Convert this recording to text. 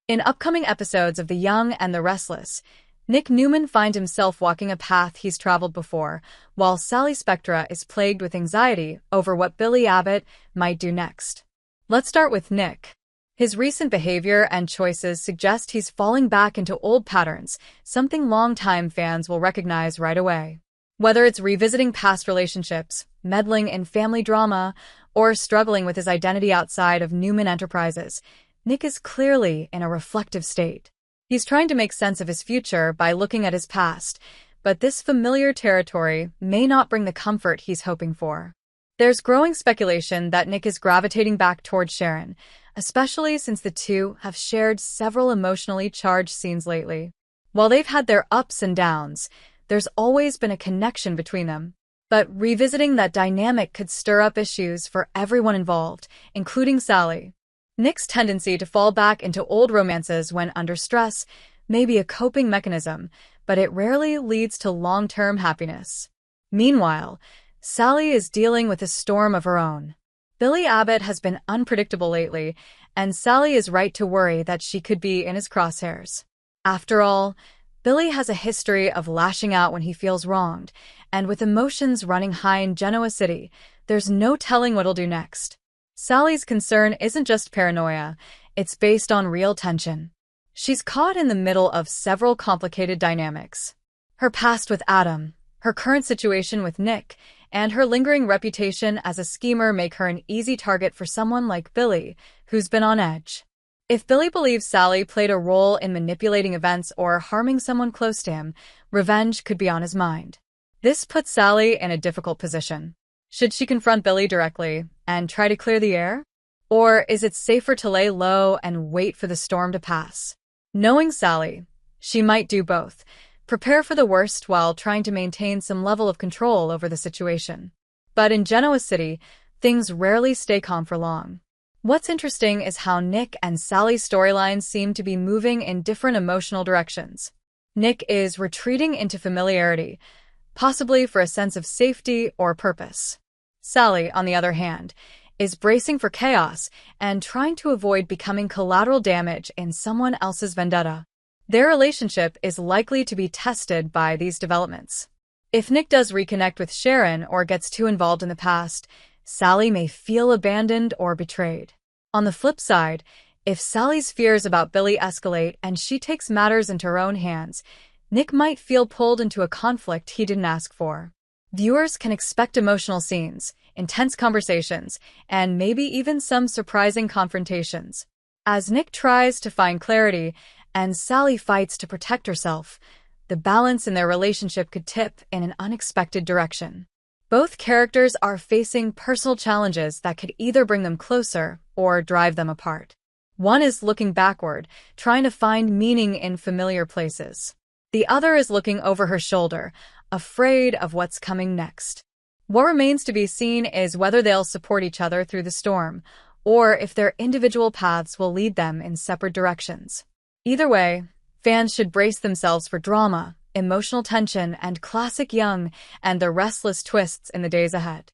In upcoming episodes of The Young and the Restless, Nick Newman finds himself walking a path he's traveled before, while Sally Spectra is plagued with anxiety over what Billy Abbott might do next. Let's start with Nick. His recent behavior and choices suggest he's falling back into old patterns, something longtime fans will recognize right away. Whether it's revisiting past relationships, meddling in family drama, or struggling with his identity outside of Newman Enterprises, Nick is clearly in a reflective state. He's trying to make sense of his future by looking at his past, but this familiar territory may not bring the comfort he's hoping for. There's growing speculation that Nick is gravitating back toward Sharon, especially since the two have shared several emotionally charged scenes lately. While they've had their ups and downs, there's always been a connection between them. But revisiting that dynamic could stir up issues for everyone involved, including Sally. Nick's tendency to fall back into old romances when under stress may be a coping mechanism, but it rarely leads to long-term happiness. Meanwhile, Sally is dealing with a storm of her own. Billy Abbott has been unpredictable lately, and Sally is right to worry that she could be in his crosshairs. After all, Billy has a history of lashing out when he feels wronged, and with emotions running high in Genoa City, there's no telling what he'll do next. Sally's concern isn't just paranoia, it's based on real tension. She's caught in the middle of several complicated dynamics. Her past with Adam, her current situation with Nick, and her lingering reputation as a schemer make her an easy target for someone like Billy, who's been on edge. If Billy believes Sally played a role in manipulating events or harming someone close to him, revenge could be on his mind. This puts Sally in a difficult position. Should she confront Billy directly and try to clear the air? Or is it safer to lay low and wait for the storm to pass? Knowing Sally, she might do both. Prepare for the worst while trying to maintain some level of control over the situation. But in Genoa City, things rarely stay calm for long. What's interesting is how Nick and Sally's storylines seem to be moving in different emotional directions. Nick is retreating into familiarity, possibly for a sense of safety or purpose. Sally, on the other hand, is bracing for chaos and trying to avoid becoming collateral damage in someone else's vendetta. Their relationship is likely to be tested by these developments. If Nick does reconnect with Sharon or gets too involved in the past, Sally may feel abandoned or betrayed. On the flip side, if Sally's fears about Billy escalate and she takes matters into her own hands, Nick might feel pulled into a conflict he didn't ask for. Viewers can expect emotional scenes, intense conversations, and maybe even some surprising confrontations. As Nick tries to find clarity and Sally fights to protect herself, the balance in their relationship could tip in an unexpected direction. Both characters are facing personal challenges that could either bring them closer or drive them apart. One is looking backward, trying to find meaning in familiar places. The other is looking over her shoulder, afraid of what's coming next. What remains to be seen is whether they'll support each other through the storm, or if their individual paths will lead them in separate directions. Either way, fans should brace themselves for drama, emotional tension, and classic Young and the Restless twists in the days ahead.